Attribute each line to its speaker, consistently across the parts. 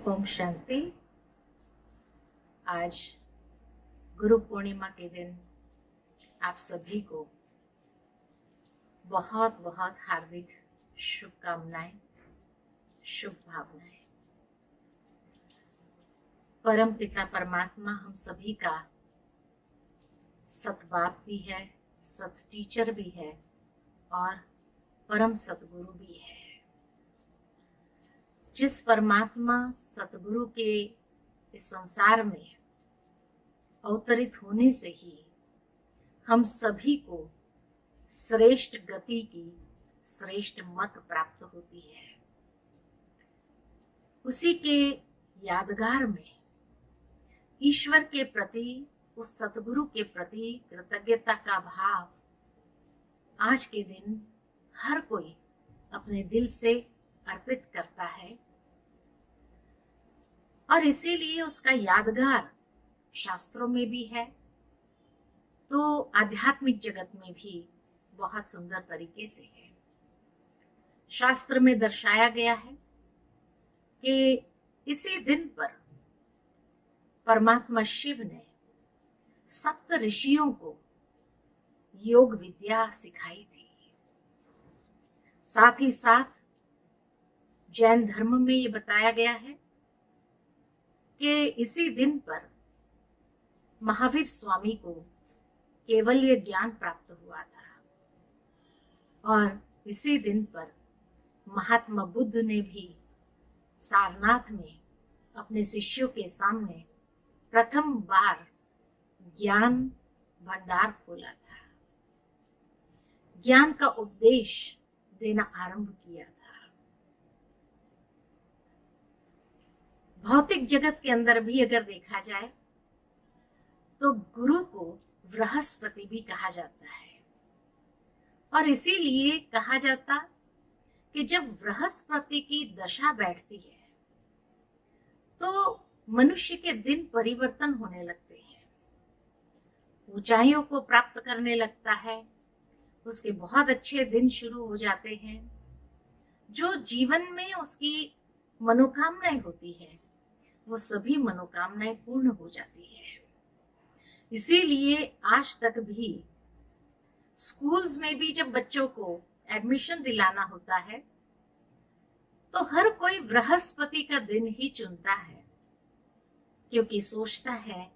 Speaker 1: ओम शांति। आज गुरु पूर्णिमा के दिन आप सभी को बहुत बहुत हार्दिक शुभकामनाएं, शुभ भावनाएं। परम पिता परमात्मा हम सभी का सत बाप भी है, सत टीचर भी है और परम सतगुरु भी है। जिस परमात्मा सतगुरु के इस संसार में अवतरित होने से ही हम सभी को श्रेष्ठ गति की श्रेष्ठ मत प्राप्त होती है, उसी के यादगार में ईश्वर के प्रति, उस सतगुरु के प्रति कृतज्ञता का भाव आज के दिन हर कोई अपने दिल से अर्पित करता है और इसीलिए उसका यादगार शास्त्रों में भी है, तो आध्यात्मिक जगत में भी बहुत सुंदर तरीके से है। शास्त्र में दर्शाया गया है कि इसी दिन पर परमात्मा शिव ने सप्त ऋषियों को योग विद्या सिखाई थी। साथ ही साथ जैन धर्म में ये बताया गया है कि इसी दिन पर महावीर स्वामी को केवल्य ज्ञान प्राप्त हुआ था और इसी दिन पर महात्मा बुद्ध ने भी सारनाथ में अपने शिष्यों के सामने प्रथम बार ज्ञान भंडार खोला था, ज्ञान का उपदेश देना आरंभ किया था। भौतिक जगत के अंदर भी अगर देखा जाए तो गुरु को बृहस्पति भी कहा जाता है और इसीलिए कहा जाता कि जब बृहस्पति की दशा बैठती है तो मनुष्य के दिन परिवर्तन होने लगते हैं, ऊंचाइयों को प्राप्त करने लगता है, उसके बहुत अच्छे दिन शुरू हो जाते हैं। जो जीवन में उसकी मनोकामनाएं होती है वो सभी मनोकामनाएं पूर्ण हो जाती है। इसीलिए आज तक भी स्कूल्स में भी जब बच्चों को एडमिशन दिलाना होता है तो हर कोई बृहस्पति का दिन ही चुनता है, क्योंकि सोचता है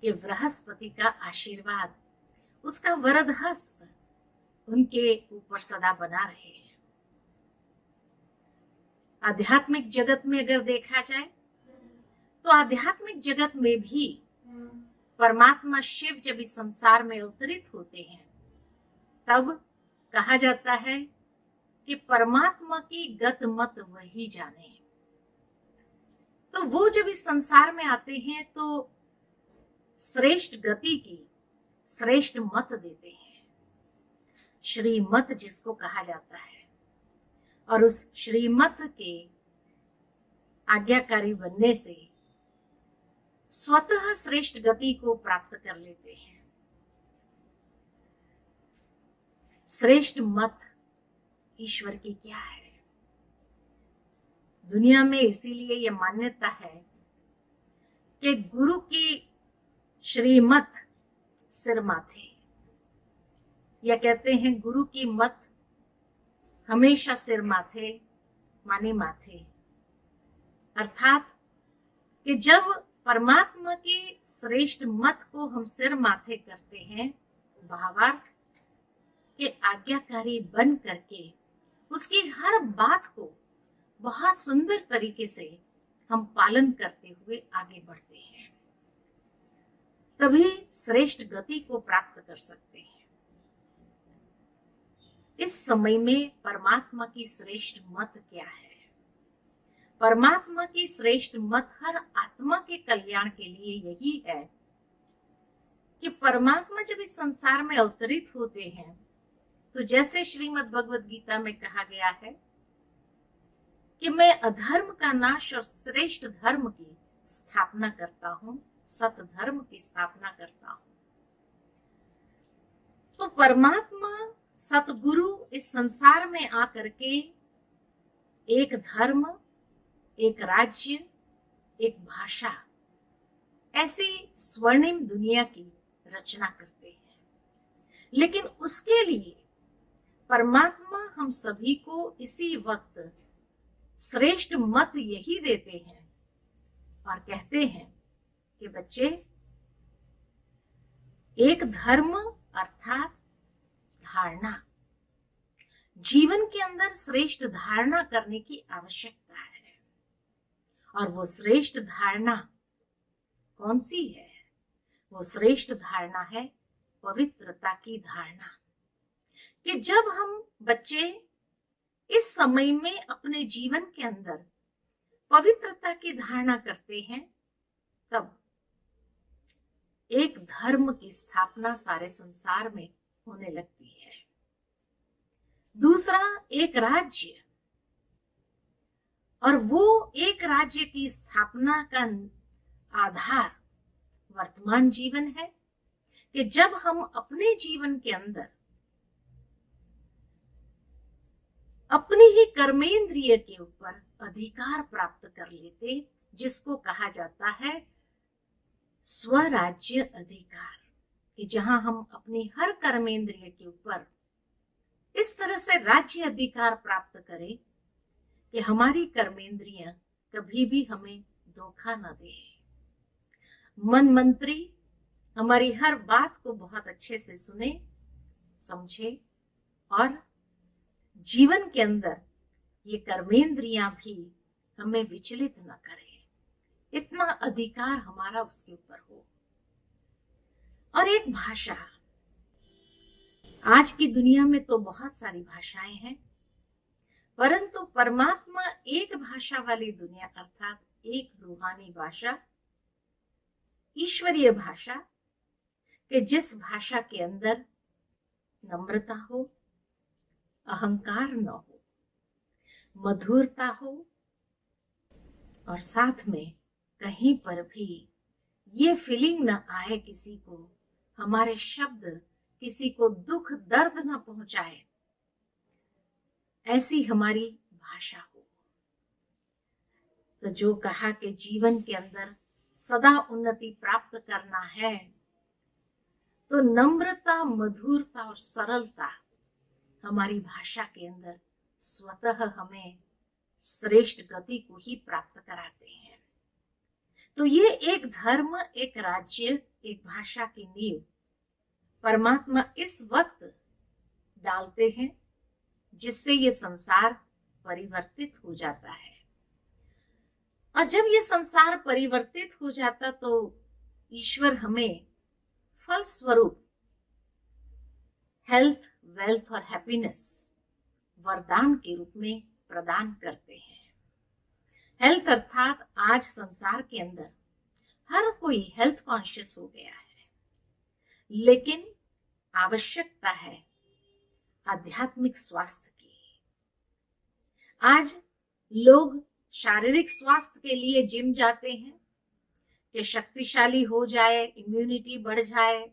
Speaker 1: कि बृहस्पति का आशीर्वाद, उसका वरद हस्त उनके ऊपर सदा बना रहे। आध्यात्मिक जगत में अगर देखा जाए तो आध्यात्मिक जगत में भी परमात्मा शिव जब इस संसार में अवतरित होते हैं तब कहा जाता है कि परमात्मा की गत मत वही जाने। तो वो जब इस संसार में आते हैं तो श्रेष्ठ गति की श्रेष्ठ मत देते हैं, श्रीमत जिसको कहा जाता है, और उस श्रीमत के आज्ञाकारी बनने से स्वतः श्रेष्ठ गति को प्राप्त कर लेते हैं। श्रेष्ठ मत ईश्वर की क्या है? दुनिया में इसीलिए यह मान्यता है कि गुरु की श्रीमत सिर माथे, या कहते हैं गुरु की मत हमेशा सिर माथे माने माथे, अर्थात कि जब परमात्मा की श्रेष्ठ मत को हम सिर माथे करते हैं, भावार्थ के आज्ञाकारी बन करके उसकी हर बात को बहुत सुंदर तरीके से हम पालन करते हुए आगे बढ़ते हैं, तभी श्रेष्ठ गति को प्राप्त कर सकते हैं। इस समय में परमात्मा की श्रेष्ठ मत क्या है? परमात्मा की श्रेष्ठ मत हर आत्मा के कल्याण के लिए यही है कि परमात्मा जब इस संसार में अवतरित होते हैं तो जैसे श्रीमद् भगवद गीता में कहा गया है कि मैं अधर्म का नाश और श्रेष्ठ धर्म की स्थापना करता हूं, सत धर्म की स्थापना करता हूं। तो परमात्मा सतगुरु इस संसार में आकर के एक धर्म, एक राज्य एक भाषा, ऐसी स्वर्णिम दुनिया की रचना करते हैं। लेकिन उसके लिए परमात्मा हम सभी को इसी वक्त श्रेष्ठ मत यही देते हैं और कहते हैं कि बच्चे, एक धर्म अर्थात धारणा, जीवन के अंदर श्रेष्ठ धारणा करने की आवश्यकता है। और वो श्रेष्ठ धारणा कौन सी है? वो श्रेष्ठ धारणा है पवित्रता की धारणा। कि जब हम बच्चे इस समय में अपने जीवन के अंदर पवित्रता की धारणा करते हैं, तब एक धर्म की स्थापना सारे संसार में होने लगती है। दूसरा, एक राज्य, और वो एक राज्य की स्थापना का आधार वर्तमान जीवन है। कि जब हम अपने जीवन के अंदर अपनी ही कर्मेंद्रिय के ऊपर अधिकार प्राप्त कर लेते, जिसको कहा जाता है स्वराज्य अधिकार, कि जहां हम अपनी हर कर्मेंद्रिय के ऊपर इस तरह से राज्य अधिकार प्राप्त करें कि हमारी कर्मेंद्रियां कभी भी हमें धोखा न दे। मन मंत्री हमारी हर बात को बहुत अच्छे से सुने, समझे, और जीवन के अंदर ये कर्मेंद्रियां भी हमें विचलित न करें। इतना अधिकार हमारा उसके ऊपर हो। और एक भाषा, आज की दुनिया में तो बहुत सारी भाषाएं हैं, परंतु परमात्मा एक भाषा वाली दुनिया अर्थात एक रूहानी भाषा, ईश्वरीय भाषा, कि जिस भाषा के अंदर नम्रता हो, अहंकार न हो, मधुरता हो, और साथ में कहीं पर भी ये फीलिंग न आए किसी को, हमारे शब्द किसी को दुख दर्द न पहुंचाए, ऐसी हमारी भाषा हो। तो जो कहा कि जीवन के अंदर सदा उन्नति प्राप्त करना है, तो नम्रता, मधुरता और सरलता हमारी भाषा के अंदर स्वतः हमें श्रेष्ठ गति को ही प्राप्त कराते हैं। तो ये एक धर्म, एक राज्य, एक भाषा की नींव परमात्मा इस वक्त डालते हैं, जिससे ये संसार परिवर्तित हो जाता है। और जब ये संसार परिवर्तित हो जाता तो ईश्वर हमें फल स्वरूप हेल्थ, वेल्थ और हैप्पीनेस वरदान के रूप में प्रदान करते हैं। हेल्थ अर्थात आज संसार के अंदर हर कोई हेल्थ कॉन्शियस हो गया है, लेकिन आवश्यकता है आध्यात्मिक स्वास्थ्य की। आज लोग शारीरिक स्वास्थ्य के लिए जिम जाते हैं कि शक्तिशाली हो जाए, इम्यूनिटी बढ़ जाए,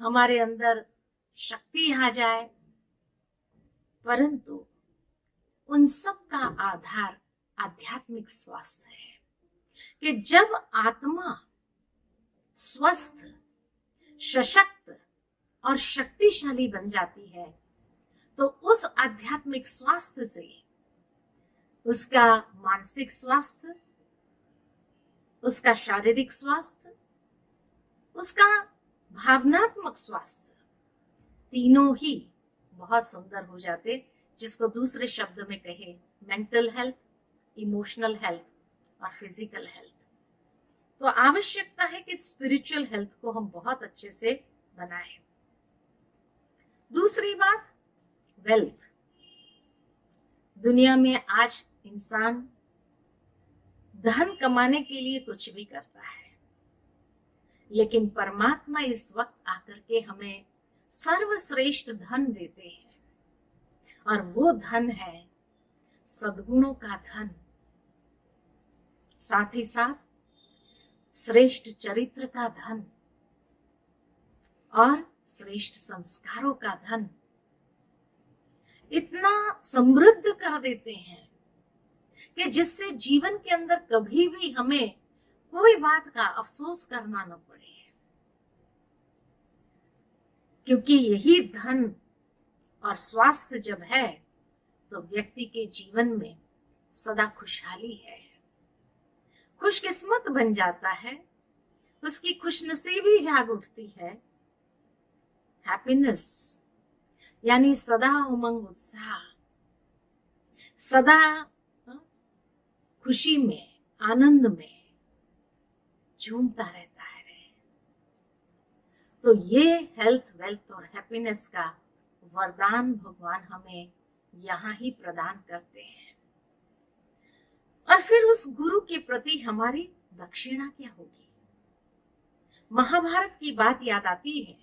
Speaker 1: हमारे अंदर शक्ति आ जाए, परंतु उन सब का आधार आध्यात्मिक स्वास्थ्य है। कि जब आत्मा स्वस्थ, सशक्त और शक्तिशाली बन जाती है, तो उस आध्यात्मिक स्वास्थ्य से उसका मानसिक स्वास्थ्य, उसका शारीरिक स्वास्थ्य, उसका भावनात्मक स्वास्थ्य, तीनों ही बहुत सुंदर हो जाते, जिसको दूसरे शब्द में कहे मेंटल हेल्थ, इमोशनल हेल्थ और फिजिकल हेल्थ। तो आवश्यकता है कि स्पिरिचुअल हेल्थ को हम बहुत अच्छे से बनाएं। दूसरी बात, वेल्थ। दुनिया में आज इंसान धन कमाने के लिए कुछ भी करता है, लेकिन परमात्मा इस वक्त आकर के हमें सर्वश्रेष्ठ धन देते हैं, और वो धन है सद्गुणों का धन, साथ ही साथ श्रेष्ठ चरित्र का धन और श्रेष्ठ संस्कारों का धन। इतना समृद्ध कर देते हैं कि जिससे जीवन के अंदर कभी भी हमें कोई बात का अफसोस करना न पड़े, क्योंकि यही धन और स्वास्थ्य जब है तो व्यक्ति के जीवन में सदा खुशहाली है, खुशकिस्मत बन जाता है, उसकी खुशनसीबी जाग उठती है। हैप्पीनेस यानी सदा उमंग उत्साह, सदा खुशी में, आनंद में झूमता रहता है। तो ये हेल्थ, वेल्थ और हैप्पीनेस का वरदान भगवान हमें यहाँ ही प्रदान करते हैं। और फिर उस गुरु के प्रति हमारी दक्षिणा क्या होगी? महाभारत की बात याद आती है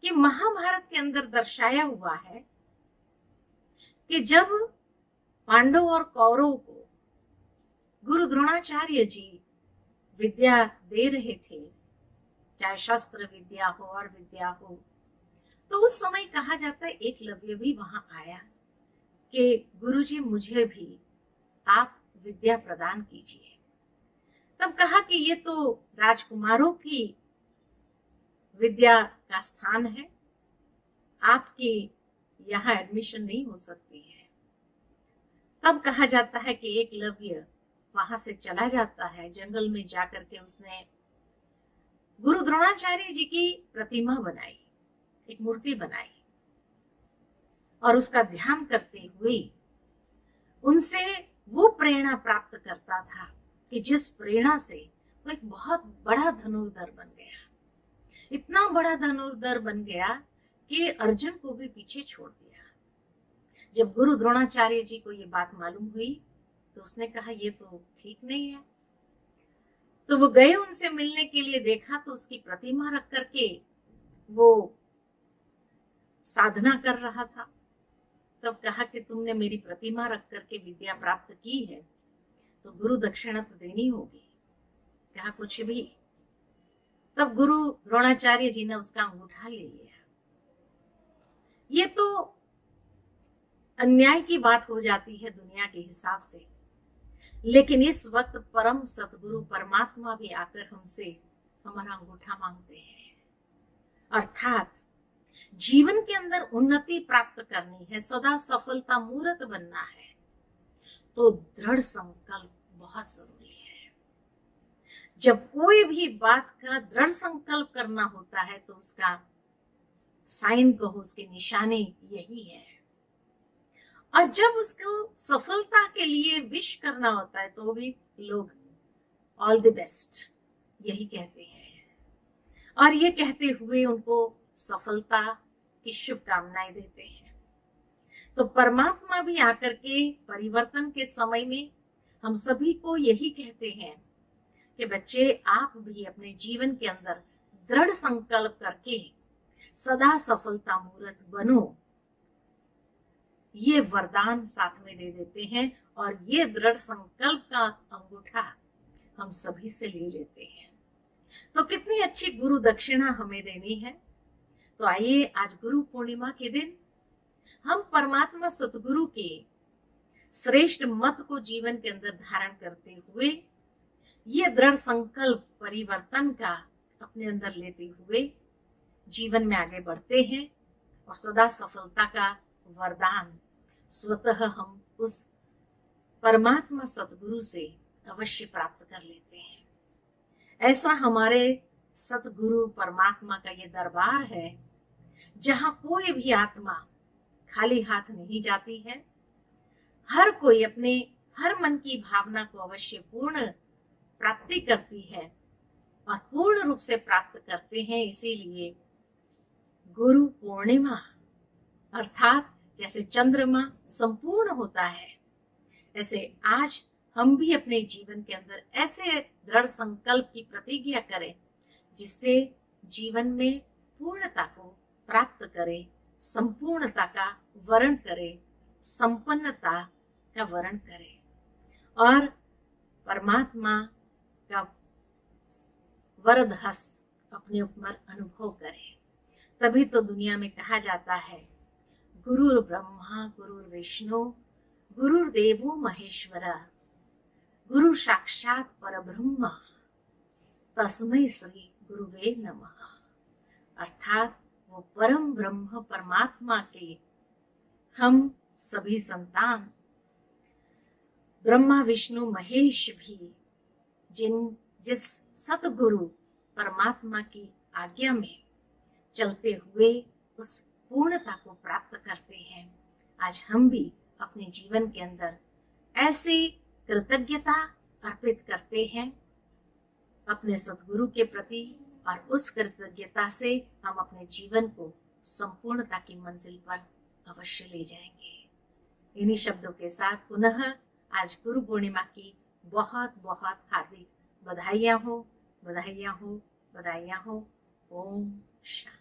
Speaker 1: कि महाभारत के अंदर दर्शाया हुआ है कि जब पांडव और कौरव को गुरु द्रोणाचार्य जी विद्या दे रहे थे, चाहे शस्त्र विद्या हो और विद्या हो, तो उस समय कहा जाता है एकलव्य भी वहां आया कि गुरुजी मुझे भी आप विद्या प्रदान कीजिए। तब कहा कि ये तो राजकुमारों की विद्या का स्थान है, आपकी यहाँ एडमिशन नहीं हो सकती है। तब कहा जाता है कि एकलव्य वहां से चला जाता है, जंगल में जाकर के उसने गुरु द्रोणाचार्य जी की प्रतिमा बनाई, एक मूर्ति बनाई, और उसका ध्यान करते हुए उनसे वो प्रेरणा प्राप्त करता था कि जिस प्रेरणा से वो एक बहुत बड़ा धनुर्धर बन गया। इतना बड़ा धनुर्धर बन गया कि अर्जुन को भी पीछे छोड़ दिया। जब गुरु द्रोणाचार्य जी को ये बात मालूम हुई तो उसने कहा ये तो ठीक नहीं है। तो वो गए उनसे मिलने के लिए, देखा तो उसकी प्रतिमा रख करके वो साधना कर रहा था। तब कहा कि तुमने मेरी प्रतिमा रख करके विद्या प्राप्त की है तो गुरु दक्षिणा तो देनी होगी। कहा कुछ भी। तब गुरु द्रोणाचार्य जी ने उसका अंगूठा ले लिया। ये तो अन्याय की बात हो जाती है दुनिया के हिसाब से, लेकिन इस वक्त परम सतगुरु परमात्मा भी आकर हमसे हमारा अंगूठा मांगते हैं। अर्थात जीवन के अंदर उन्नति प्राप्त करनी है, सदा सफलता मूर्त बनना है, तो दृढ़ संकल्प बहुत जरूरी है। जब कोई भी बात का दृढ़ संकल्प करना होता है तो उसका साइन कहो, उसकी निशानी यही है। और जब उसको सफलता के लिए विश करना होता है तो भी लोग ऑल द बेस्ट यही कहते हैं, और ये कहते हुए उनको सफलता की शुभकामनाएं देते हैं। तो परमात्मा भी आकर के परिवर्तन के समय में हम सभी को यही कहते हैं कि बच्चे आप भी अपने जीवन के अंदर दृढ़ संकल्प करके सदा सफलता मूर्त बनो, ये वरदान साथ में दे देते हैं। और ये दृढ़ संकल्प का अंगूठा हम सभी से ले लेते हैं। तो कितनी अच्छी गुरु दक्षिणा हमें देनी है। तो आइए आज गुरु पूर्णिमा के दिन हम परमात्मा सतगुरु के श्रेष्ठ मत को जीवन के अंदर धारण करते हुए ये दृढ़ संकल्प परिवर्तन का अपने अंदर लेते हुए जीवन में आगे बढ़ते हैं और सदा सफलता का वरदान स्वतः हम उस परमात्मा सतगुरु से अवश्य प्राप्त कर लेते हैं। ऐसा हमारे सतगुरु परमात्मा का ये दरबार है जहां कोई भी आत्मा खाली हाथ नहीं जाती है। हर कोई अपने हर मन की भावना को अवश्य पूर्ण प्राप्ति करती है और पूर्ण रूप से प्राप्त करते हैं। इसीलिए गुरु पूर्णिमा अर्थात जैसे चंद्रमा संपूर्ण होता है, ऐसे आज हम भी अपने जीवन के अंदर ऐसे दृढ़ संकल्प की प्रतिज्ञा करें जिससे जीवन में पूर्णता को प्राप्त करें, संपूर्णता का वर्ण करें, संपन्नता का वर्ण करें और परमात्मा का वरद हस्त अपने ऊपर अनुभव करें। तभी तो दुनिया में कहा जाता है गुरुर ब्रह्मा गुरुर विष्णु गुरुर्देवो महेश्वरा गुरु साक्षात परब्रह्मा तस्मै श्री गुरुवे नमः। अर्थात वो परम ब्रह्म परमात्मा के हम सभी संतान ब्रह्मा विष्णु महेश भी जिस सतगुरु परमात्मा की आज्ञा में चलते हुए उस पूर्णता को प्राप्त करते हैं, आज हम भी अपने जीवन के अंदर ऐसी कृतज्ञता अर्पित करते हैं अपने सतगुरु के प्रति, और उस कृतज्ञता से हम अपने जीवन को संपूर्णता की मंजिल पर अवश्य ले जाएंगे। इन्हीं शब्दों के साथ पुनः आज गुरु पूर्णिमा की बहुत बहुत हार्दिक बधाइयां हो, बधाइयां हो, बधाइयां हो। ओम शांति।